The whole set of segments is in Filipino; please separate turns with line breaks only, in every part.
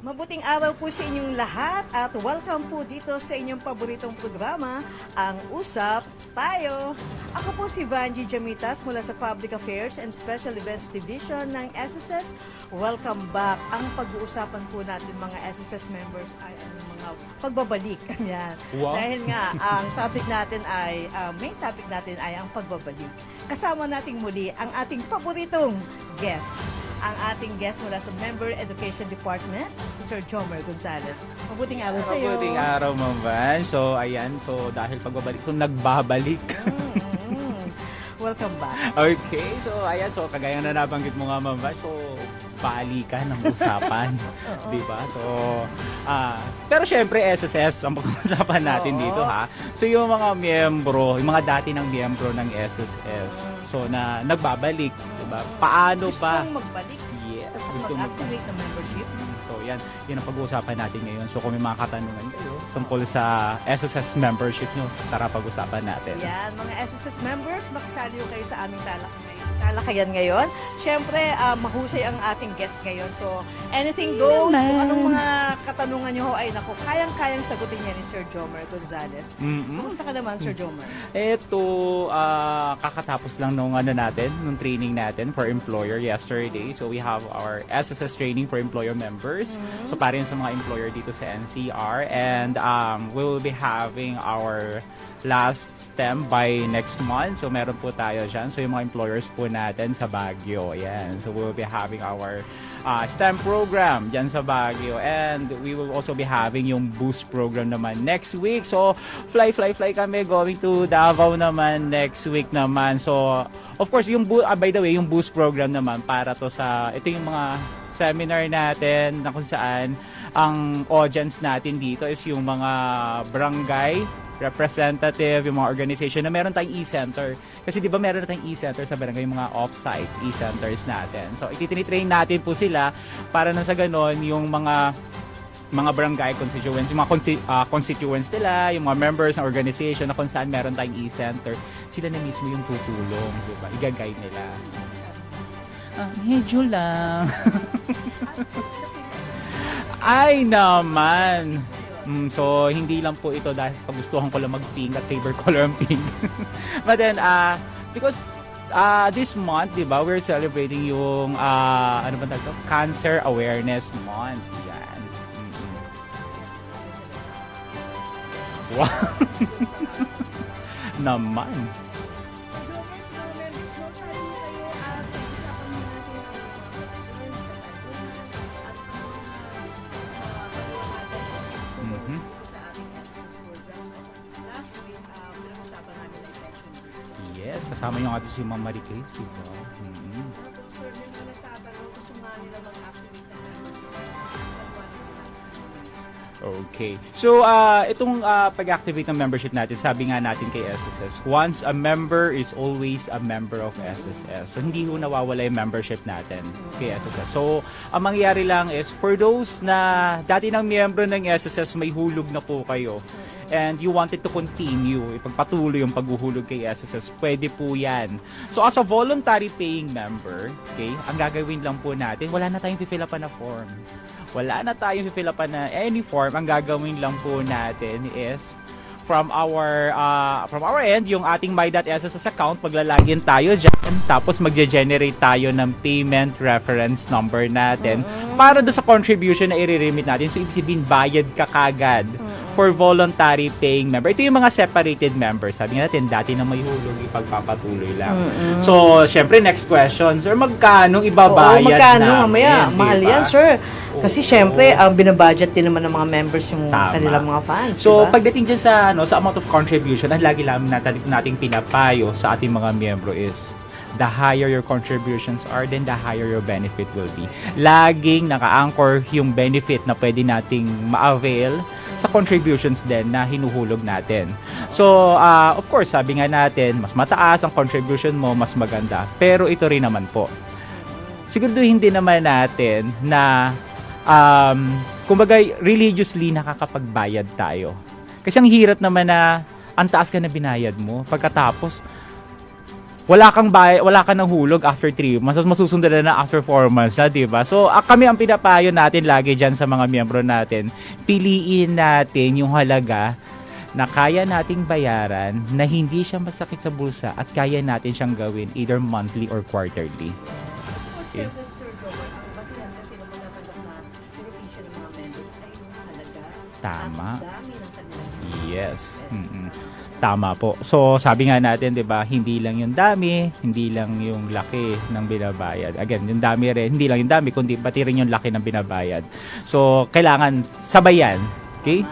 Mabuting araw po sa inyong lahat at welcome po dito sa inyong paboritong programa, ang Usap Tayo. Ako po si Vanji Jamitas mula sa Public Affairs and Special Events Division ng SSS. Welcome back. Ang pag-uusapan po natin mga SSS members ay ang mga pagbabalik. Yan.
Wow.
Dahil nga, ang topic natin ay, main topic natin ay ang pagbabalik. Kasama natin muli ang ating paboritong guest. Ang ating guest mula sa Member Education Department, si Sir Jomer Gonzales. Mabuting araw sa iyo.
Mabuting araw, Ma'am Van. So, ayan. So, dahil pagbabalik, so nagbabalik.
Welcome back.
Okay. So, ayan. So, kagaya na nabanggit mo nga, Ma'am Van. So, balikan ng usapan. Diba? So, pero syempre, SSS ang pag-usapan natin dito, ha? So, yung mga miyembro, yung mga dati ng miyembro ng SSS, so, na nagbabalik, diba? Paano ba?
Gustong magbalik.
Yes.
Gusto mag-activate ng membership.
So, yan ang pag-uusapan natin ngayon. So, kung may mga katanungan kayo tungkol sa SSS membership nyo, tara pag-usapan natin.
Yan, mga SSS members, makisali kayo sa aming talakayan ngayon. Siyempre, mahusay ang ating guest ngayon. So, anything goes. Kung anong mga katanungan nyo, ay naku, kayang-kayang sagutin niya ni Sir Jomer Gonzales. Kumusta ka naman, Sir Jomer?
Ito, kakatapos lang nung nung training natin for employer yesterday. So, we have our SSS training for employer members. So, para rin sa mga employer dito sa NCR. And we will be having our last STEM by next month. So, meron po tayo dyan. So, yung mga employers po natin sa Baguio. Ayan. So, we will be having our STEM program dyan sa Baguio. And we will also be having yung Boost program naman next week. So, fly kami going to Davao naman next week naman. So, of course, yung by the way, yung Boost program naman para to sa, ito yung mga seminar natin na kung saan ang audience natin dito is yung mga barangay representative, yung mga organization na meron tayong e-center. Kasi di ba meron na tayong e-center sa barangay, yung mga off-site e-centers natin. So, ititinitrain natin po sila para nang sa ganon, yung mga barangay constituents, yung mga constituents nila, yung mga members ng organization na kung saan meron tayong e-center, sila na mismo yung tutulong, di ba? Igagay nila. Medyo lang. Ay naman. So, hindi lang po ito dahil kagustuhan ko lang mag-pink at favorite color ang pink. But then, because this month, di ba, we're celebrating yung, ano ba ito? Cancer Awareness Month. Yan. Wow. Naman. Yes, kasama yung ato si Ma'am Marie Chris, diba? Okay. So, itong pag-activate ng membership natin, sabi nga natin kay SSS, once a member is always a member of SSS. So, hindi ho nawawala yung membership natin kay SSS. So, ang mangyayari lang is, for those na dati ng miyembro ng SSS, may hulog na po kayo, and you wanted to continue, ipagpatuloy yung paghuhulog kay SSS, pwede po yan. So, as a voluntary paying member, okay, ang gagawin lang po natin, wala na tayong fill up na form. Wala na tayong fill up na any form. Ang gagawin lang po natin is from our end, yung ating my.sss account, maglalagin tayo dyan, tapos magge-generate tayo ng payment reference number natin para doon sa contribution na i-remit natin. So, ibig sabihin, bayad ka kagad for voluntary paying member. Ito yung mga separated members. Sabi nga natin, dati na may hulog, ipagpapatuloy lang. So, syempre, next question. Sir, magkano ibabayad
magkano? Mamaya,
namin?
mahal yan, sir. Kasi syempre, binabudget din naman ng mga members yung kanilang mga fans.
So,
diba?
pagdating dyan sa, sa amount of contribution, ang lagi lang nating pinapayo sa ating mga miyembro is, the higher your contributions are, then the higher your benefit will be. Laging naka-anchor yung benefit na pwede nating ma-avail sa contributions din na hinuhulog natin. So, of course, sabi nga natin, mas mataas ang contribution mo, mas maganda. Pero ito rin naman po. Siguraduhin din naman natin na kumbaga religiously nakakapagbayad tayo. Kasi ang hirap naman na ang taas ka na binayad mo, pagkatapos wala kang nahulog after 3 months, masusundan na after 4 months na, di ba? So, kami ang pinapayo natin lagi dyan sa mga miyembro natin, piliin natin yung halaga na kaya nating bayaran, na hindi siya masakit sa bulsa at kaya natin siyang gawin either monthly or quarterly. Okay. Tama. Yes. Tama po. So, sabi nga natin, 'di ba, hindi lang yung dami, hindi lang yung laki ng binabayad. Again, yung dami rin, hindi lang yung dami, kundi pati rin yung laki ng binabayad. So, kailangan sabayan. Okay?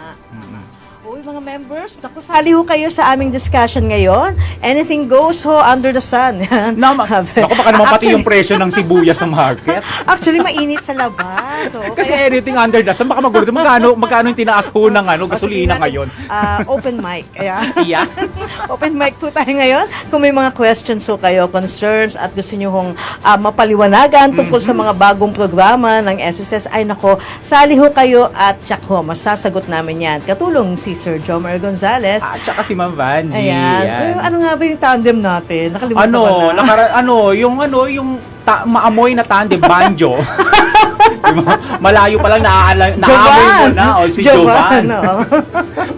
Uy, mga members, naku, sali ho kayo sa aming discussion ngayon. Anything goes ho under the sun.
Naku, baka naman pati yung presyo ng sibuyas sa market.
Actually, mainit sa labas. So,
Kasi anything under the sun, baka magulat. Magkano yung tinaas ho ng gasolina ngayon?
Open mic. Ayan.
Yeah.
Open mic po tayo ngayon. Kung may mga questions ho kayo, concerns, at gusto nyo hong mapaliwanagan tungkol sa mga bagong programa ng SSS, ay nako, sali ho kayo at tsak ho, masasagot namin yan. Katulong si Sir Jomar Gonzales.
At saka si Ma'am Vanji.
Ayan.
Yan.
Ano nga ba yung tandem natin? Nakalimutan ko na.
Yung maamoy na tandem, banjo. Malayo pa lang naaamoy mo na. O, si Jovan.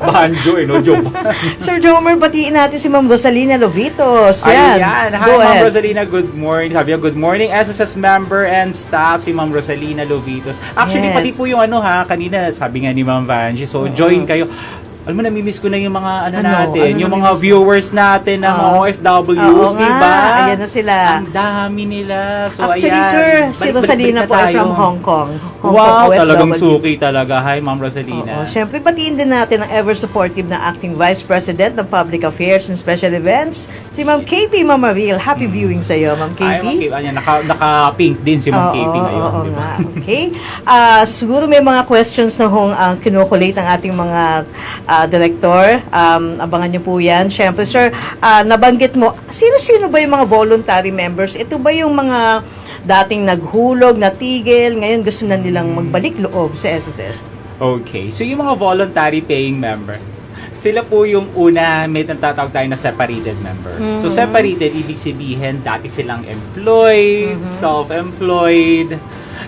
Banjo, Jovan.
Sir Jomar, batiin natin si Ma'am Rosalina Lovitos. Yan.
Ayan. Hi, Ma'am Rosalina. Good morning. Sabi good morning, SSS member and staff, si Ma'am Rosalina Lovitos. Actually,
Yes.
pati po yung kanina, sabi nga ni Ma'am Vanji. So, join kayo. Alam mo, namimiss ko na yung mga natin, yung mga viewers natin na mga OFWs, di ba?
Ayan na sila.
Ang dami nila. So,
actually,
ayan.
sir, si Rosalina po ay from Hong Kong.
Wow,
OFW.
talagang suki talaga. Hi, Ma'am Rosalina.
Siyempre, batiin din natin ang ever-supportive na Acting Vice President ng Public Affairs and Special Events, si Ma'am KP Mamaril. Happy viewing sa iyo, Ma'am KP.
Ay, Ma'am KP. Ayan, naka-pink din si Ma'am KP ngayon.
Oo,
diba?
nga. Okay. Siguro may mga questions na hong kinukulate ang ating mga director. Abangan niyo po yan. Siyempre, sir, nabanggit mo, sino-sino ba yung mga voluntary members? Ito ba yung mga dating naghulog, natigil, ngayon gusto na nilang magbalik loob sa SSS?
Okay. So, yung mga voluntary paying member, sila po yung una, may tatawag tayo na separated member. So, separated, ibig sabihin, dati silang employed, self-employed,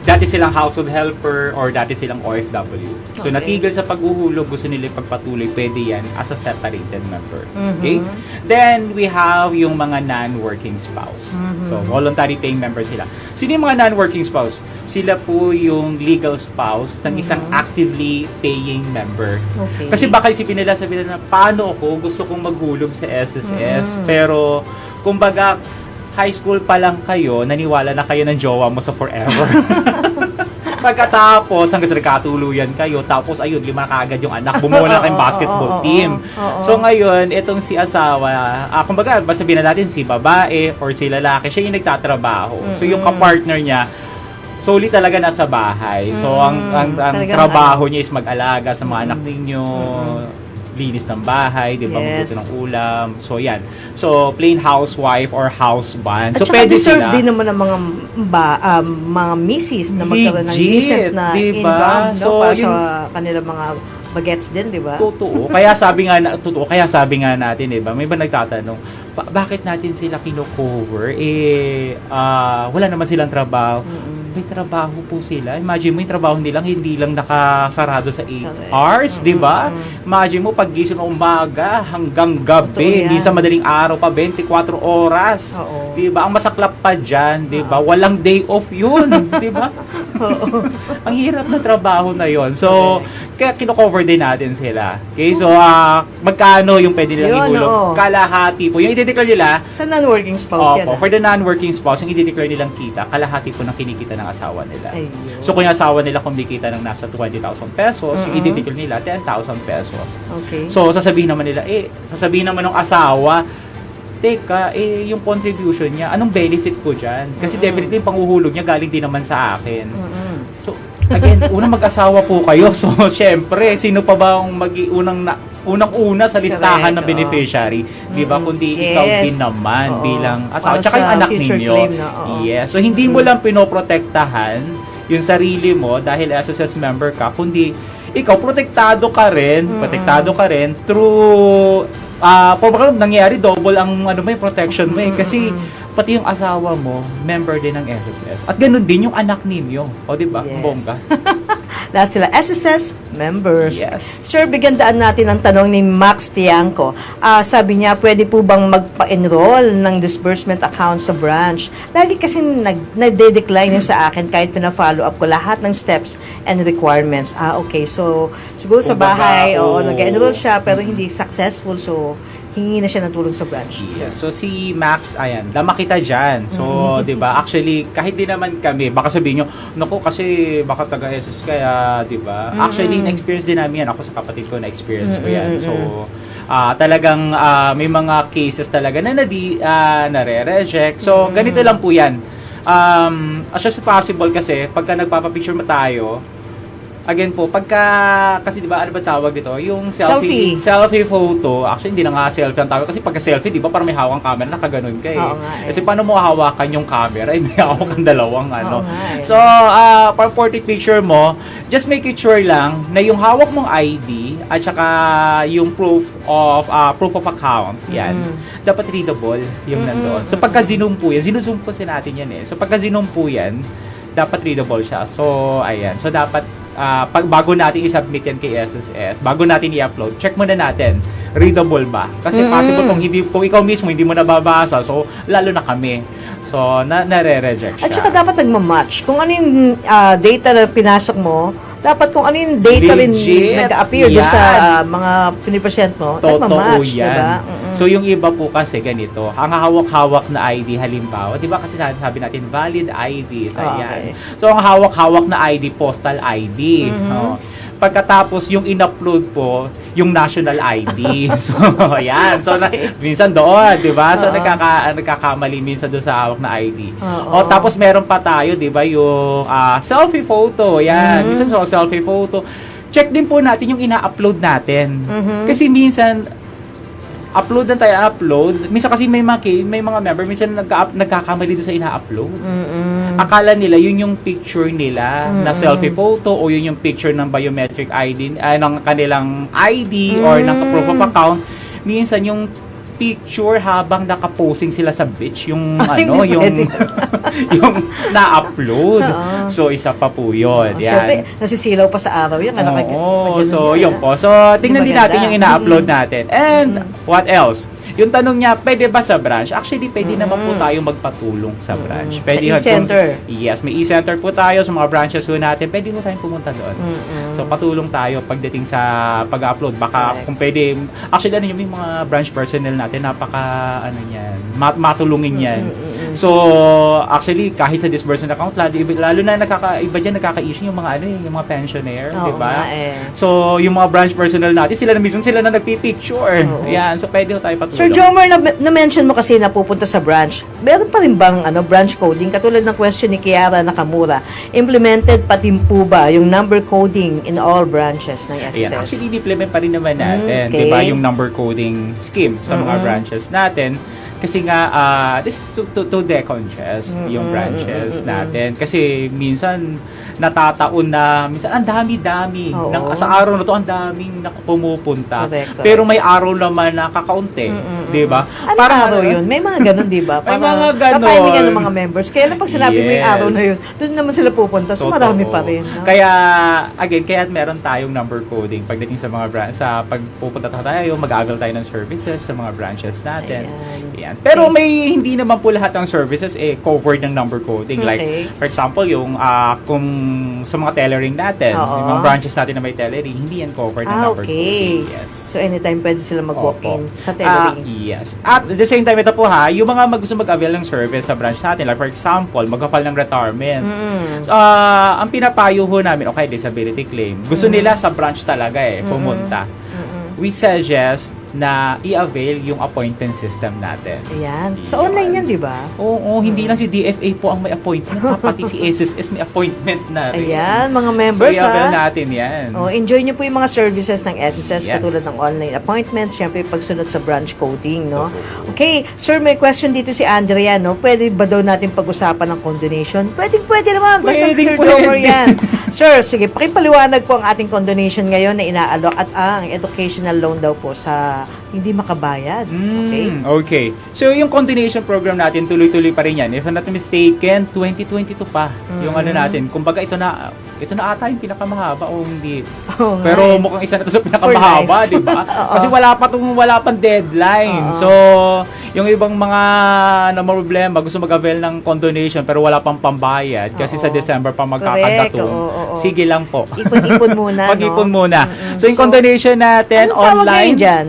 dati silang household helper, or dati silang OFW. So, natigil sa paghuhulog, gusto nila ipagpatuloy, pwede yan as a separated member. Okay? Then, we have yung mga non-working spouse. So, voluntary paying member sila. Sino yung mga non-working spouse? Sila po yung legal spouse ng isang actively paying member.
Okay.
Kasi baka isipin nila, sabihin na, paano ako gusto kong maghulog sa SSS, pero, kumbaga, high school pa lang kayo, naniwala na kayo ng jowa mo sa forever. Pagkatapos, hanggang sa nagkatuluyan kayo, tapos ayun, 5 na kaagad yung anak, bumuo na kayong basketball team. So ngayon, itong si asawa, kumbaga, sabihin na natin si babae or si lalaki, siya yung nagtatrabaho. So yung kapartner niya, solely talaga nasa bahay. So ang trabaho niya is mag-alaga sa mga anak ninyo, linis ng bahay, di ba, magluto ng ulam. So, yan. So, plain housewife or houseband. So,
saka
pwede
deserve
sila.
din naman ng mga misis na magkaroon ng decent na
diba?
income, no?
So,
Para sa kanilang mga bagets din, di ba?
Totoo. Kaya sabi nga natin, di ba, may iba nagtatanong, bakit natin sila kino-cover? Wala naman silang trabaho. May trabaho po sila. Imagine mo yung trabaho nilang hindi lang nakasarado sa 8 hours, di ba? Imagine mo, pag-gising ng umaga hanggang gabi, hindi sa madaling araw pa, 24 oras. Di ba? Ang masaklap pa dyan, di ba? Walang day off yun, di ba? Ang hirap na trabaho na yon. So, kaya kino-cover din natin sila. Okay? So, magkano yung pwede nilang ihulog? Kalahati po. Yung i-declare nila,
sa non-working spouse yan.
for the non-working spouse, yung i-declare nilang kita, kalahati po ng kinikita ng asawa nila.
Ayun.
So, kung yung asawa nila kumikita ng nasa 20,000 pesos, yung i-declare nila, 10,000 pesos.
Okay.
So, sasabihin naman ng asawa, teka, yung contribution niya, anong benefit ko dyan? Kasi definitely yung panghuhulog niya galing din naman sa akin. So, again, unang mag-asawa po kayo. So, syempre, sino pa ba ang unang-una sa listahan ng beneficiary? Di ba? Kundi ikaw din naman bilang asawa. Tsaka yung anak ninyo. Yes. So, hindi mo lang pinoprotektahan yung sarili mo dahil SSS member ka, kundi ikaw protektado ka rin through baka nangyari double ang may protection mo eh. Kasi pati yung asawa mo, member din ng SSS. At ganun din yung anak ninyo. O, di ba?
Yes.
Bongga.
Lahat sila SSS members.
Yes.
Sir, bigyan daan natin ang tanong ni Max Tiangco. Sabi niya, pwede po bang magpa-enroll ng disbursement account sa branch? Lagi kasi nagde-decline yun sa akin kahit pina-follow up ko lahat ng steps and requirements. Okay. So, siguro sa bahay, nag-enroll siya pero hindi successful. So, hingi na siya ng tulong sa branch.
Yes. So si Max, ayan, lama kita dyan. So, di ba, actually, kahit di naman kami, baka sabihin nyo, naku, kasi baka taga-SS kaya, di ba? Actually, na-experience din namin yan. Ako sa kapatid ko, na-experience ko yan. So, talagang may mga cases talaga na nare-reject. So, ganito lang po yan. As much as possible kasi, pagka nagpapapicture mo tayo, again po, kasi di ba, ano ba tawag dito? Yung selfie photo. Actually, hindi na nga selfie ang tawag. Kasi pagka selfie, di ba, parang may hawak camera, nakaganon ka eh. Kasi paano mo hawakan yung camera? May hawak kang dalawang ano. So, para portrait picture mo, just make it sure lang na yung hawak mong ID at saka yung proof of account, yan. Dapat readable yung nandoon. So, pagka zinom po yan, zinuzoom po natin yan eh. So, pagka zinom po yan, dapat readable siya. So, ayan. So, dapat bago natin i-submit yan kay SSS, bago natin i-upload, check muna natin, readable ba? Kasi possible kung ikaw mismo hindi mo nababasa, so lalo na kami. So, nare-reject siya.
At saka dapat nagmamatch. Kung ano yung data na pinasok mo, dapat kung ano yung data rin nag-appear doon sa mga pinipresent mo, nagmamatch, diba?
So, yung iba po kasi ganito, ang hawak-hawak na ID halimbawa, di ba kasi sabi natin, valid ID. So, so ang hawak-hawak na ID, postal ID. Pagkatapos, yung in-upload po, yung national ID. So, ayan. So, minsan doon, di ba? So, nagkakamali minsan doon sa hawak na ID. Tapos, meron pa tayo, di ba, yung selfie photo. Yan. Minsan, selfie photo. Check din po natin yung ina-upload natin. Kasi minsan, upload minsan kasi may mga member minsan nagkakamali doon sa ina-upload. Akala nila yun yung picture nila na selfie photo o yun yung picture ng biometric ID ng kanilang ID or ng proof of account. Minsan yung picture habang nakaposing sila sa beach, yung yung na-upload. So isa pa po yun. Yan.
Nasisilaw pa sa araw yan.
So yun po. So tingnan din natin yung ina-upload natin. And what else? Yung tanong niya, pwede ba sa branch? Actually, pwede naman po tayo magpatulong sa branch. Pwede
sa e-center?
Yes, may e-center po tayo sa mga branches po natin. Pwede po tayong pumunta doon. So, patulong tayo pagdating sa pag-upload. Baka kung pwede, actually, yung mga branch personnel natin, matulungin yan. So, actually, kahit sa disbursement account, lalo na iba dyan nakaka-issue yung mga yung mga pensioner, di ba? So, yung mga branch personnel natin, sila na nagpipicture. Yan, so pwede tayo patulong.
Sir Jomar, na-mention mo kasi na pupunta sa branch. Meron pa rin bang branch coding? Katulad ng question ni Kiara Nakamura, implemented pa din po ba yung number coding in all branches ng SSS?
Yeah, actually, implement pa rin naman natin. Diba, yung number coding scheme sa mga branches natin. Kasi nga, this is to decongest yung branches natin. Kasi minsan, natataon na, minsan, ang dami-dami. Sa araw na to, ang daming pumupunta. Pero may araw naman na kakaunti. Diba?
Anong araw yun? May mga ganun, diba?
May mga ganun.
Tatimingan ng mga members. Kaya lang pag sinabi mo yung araw na yun, doon naman sila pupunta. So, marami pa rin. No?
Kaya, again, meron tayong number coding pagdating sa mga branch. Sa pagpupunta tayo, mag-avail tayo ng services sa mga branches natin. Ayan. Pero may hindi naman po lahat ng services covered ng number coding. Like, for example, yung kung sa mga tellering natin, yung mga branches natin na may tellering, hindi yan covered ng number coding. Yes.
So, anytime pwede sila mag-walk-in sa tellering.
Yes. At the same time, ito po yung mga gusto mag-avail ng service sa branch natin, like for example, mag-file ng retirement. So, ang pinapayo ho namin, disability claim. Gusto nila sa branch talaga pumunta. We suggest na i-avail yung appointment system natin.
Ayan. So, online yan, di ba?
Oo, hindi lang si DFA po ang may appointment. Pati si SSS may appointment na rin.
Ayan, mga members,
so, i-avail natin yan.
Enjoy nyo po yung mga services ng SSS, katulad ng online appointment, syempre pagsunod sa branch coding, no? Okay, sir, may question dito si Andrea, no? Pwede ba daw natin pag-usapan ng condonation? Pwede naman, basta Sir Domer yan. Sir, sige, pakipaliwanag po ang ating condonation ngayon na inaalok at ang educational loan daw po sa hindi makabayad. Okay?
Okay. So, yung continuation program natin, tuloy-tuloy pa rin yan. If I'm not mistaken, 2022 pa. Yung ano natin. Kumbaga, ito na ata yung pinakamahaba o hindi.
Oo nga
Pero
eh.
mukhang isa na ito sa pinakamahaba, di ba? Kasi wala pang deadline. So, yung ibang mga na problema, gusto mag-avail ng condonation pero wala pang pambayad kasi sa December pa magkakanda
Correct.
to.
Oo.
Sige lang po.
Ipon-ipon muna,
Mag-ipon
no?
muna. So, yung condonation natin
Anong tawag
online,
ngayon dyan?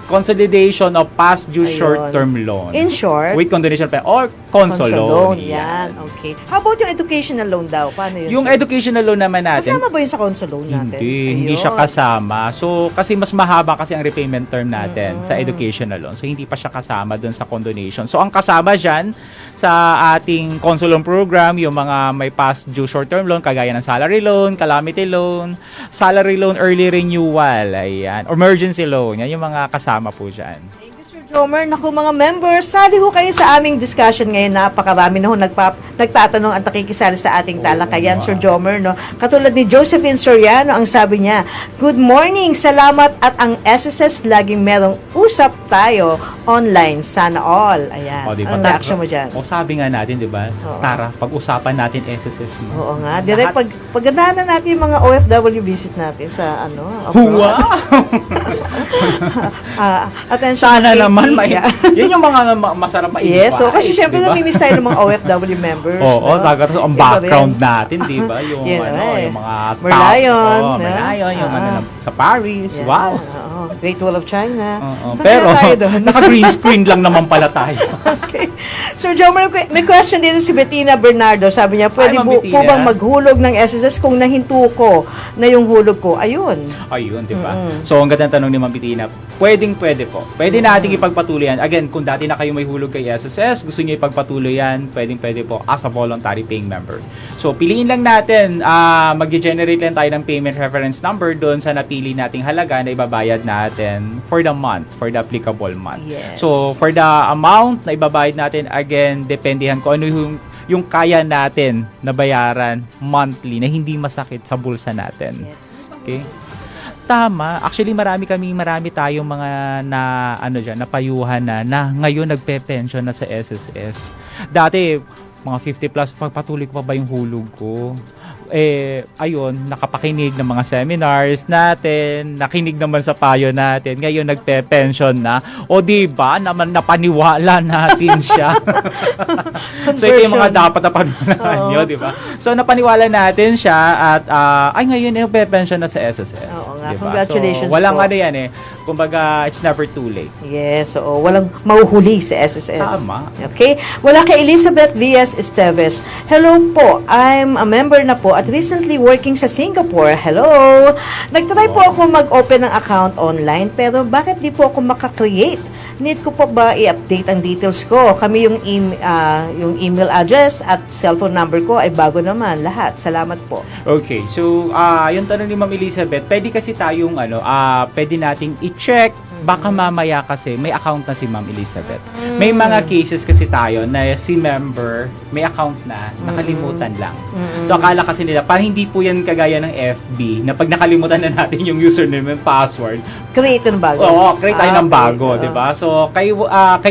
consolidation of past due
Ayun.
short-term loan.
In short,
With condonation pa or consol loan.
Yan. Okay. How about yung educational loan daw? Paano yun?
Yung
sir?
educational loan naman natin,
Kasama ba yun sa consol loan natin?
hindi siya
Ayun.
kasama. So, kasi mas mahaba kasi ang repayment term natin sa educational loan. So, hindi pa siya kasama dun sa condonation. So, ang kasama dyan sa ating consol loan program, yung mga may past due short-term loan, kagaya ng salary loan, calamity loan, salary loan early renewal, ayan, emergency loan, yan yung mga kasama po dyan.
Thank you, Sir Jomer. Naku, mga members, sali ho kayo sa aming discussion ngayon. Napakarami na ho nagtatanong at nakikisali sa ating talakayan, Sir Jomer. No? Katulad ni Josephine Soriano, ang sabi niya, good morning, salamat at ang SSS laging merong usap tayo online. Sana all. Ayan.
O, diba?
Anong reaction mo dyan?
O, sabi nga natin, di ba?
Oo.
Tara, pag-usapan natin SSS mo.
Oo nga. Direct, paggandahan na natin yung mga OFW visit natin sa
Wow!
attention.
Sana
to
naman,
KP. Yeah.
yun yung mga masarap ma-invite.
Yes, so kasi syempre
diba?
namimiss tayo ng mga OFW members.
Oo,
no?
taga ang
Iba
background
rin.
natin, di ba? Yung
Yun,
yung mga
Merlion,
top,
no?
Merlion, yung
Ah.
sa Paris.
Yeah,
Wow.
oo. Great Wall of China.
Oo.
Saan
Pero
kaya tayo doon?
naka-green screen lang naman pala tayo.
Okay. Sir Joe, may question dito si Bettina Bernardo. Sabi niya, pwede
Ma'am
po
Bettina.
bang maghulog ng SSS kung nahinto ko na yung hulog ko? Ayun.
Ayun, di ba? So, ang ganda ng tanong ni Ma'am Bettina, pwede po. Pwede nating ipagpatuloy yan. Again, kung dati na kayo may hulog kay SSS, gusto niyo ipagpatuloy yan, pwede po as a voluntary paying member. So, piliin lang natin, mag-generate lang tayo ng payment reference number doon sa napili nating halaga na ibabayad natin for the month, for the applicable month.
Yes.
So, for the amount na ibabayad natin, again, dependihan ko ano yung kaya natin na bayaran monthly na hindi masakit sa bulsa natin. Okay? Tama. Actually, marami tayong mga napayuhan na ngayon nagpe-pension na sa SSS. Dati, mga 50 plus, pagpatuloy ko pa ba yung hulog ko? Ayun, nakapakinig ng mga seminars natin, nakinig naman sa payo natin, ngayon nagpe-pension na. O diba, naman napaniwala natin siya. So ito yung mga dapat na paniwalaan nyo, diba? So napaniwala natin siya at ngayon nagpe-pension na sa SSS.
Oo nga,
diba?
congratulations
so, walang
po.
kumbaga, it's never too late.
Yes, oo. Walang mahuhuli sa SSS.
Tama.
Okay? Wala kay Elizabeth Diaz Esteves. Hello po. I'm a member na po at recently working sa Singapore. Hello. Nagtry po ako mag-open ng account online pero bakit di po ako makakreate? Need ko po ba i-update ang details ko? Kami yung email address at cellphone number ko ay bago naman. Lahat. Salamat po.
Okay, so yung tanong ni Ma'am Elizabeth, pwede kasi tayong pwede nating i-check. Baka mamaya kasi may account na si Ma'am Elizabeth. May mga cases kasi tayo na si member may account na nakalimutan lang. So akala kasi nila parang hindi po yan kagaya ng FB na pag nakalimutan na natin yung username and password,
Create ng bago.
oo, create tayo ng
Okay.
bago, 'di ba? So kay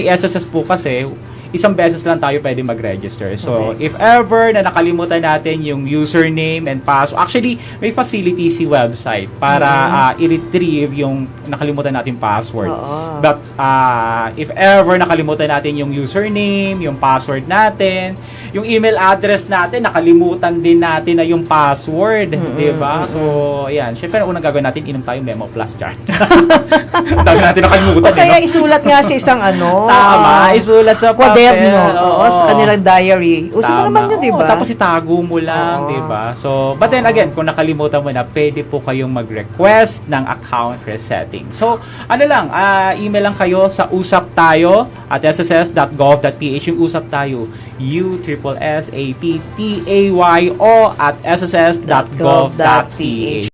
SSS po kasi isang beses lang tayo pwede mag-register. So,
Okay.
if ever na nakalimutan natin yung username and password, actually, may facility si website para i-retrieve yung nakalimutan natin password.
Oo.
But, if ever nakalimutan natin yung username, yung password natin, yung email address natin, nakalimutan din natin na yung password. Di ba? So, ayan. Siyempre, unang gagawin natin, inom tayo Memo Plus dyan. Dami natin nakalimutan.
O kaya
no?
isulat nga sa isang
Tama, isulat sa papel.
Quaderno. Oo, sa kanilang diary. Uso
Tama.
pa naman yun, di ba?
Oo, tapos itago mo lang,
Oo.
di ba? So, but then again, kung nakalimutan mo na, pwede po kayong mag-request ng account resetting. So, email lang kayo sa usaptayo@sss.gov.ph. Yung usap tayo, USSAPTAYO@sss.gov.ph.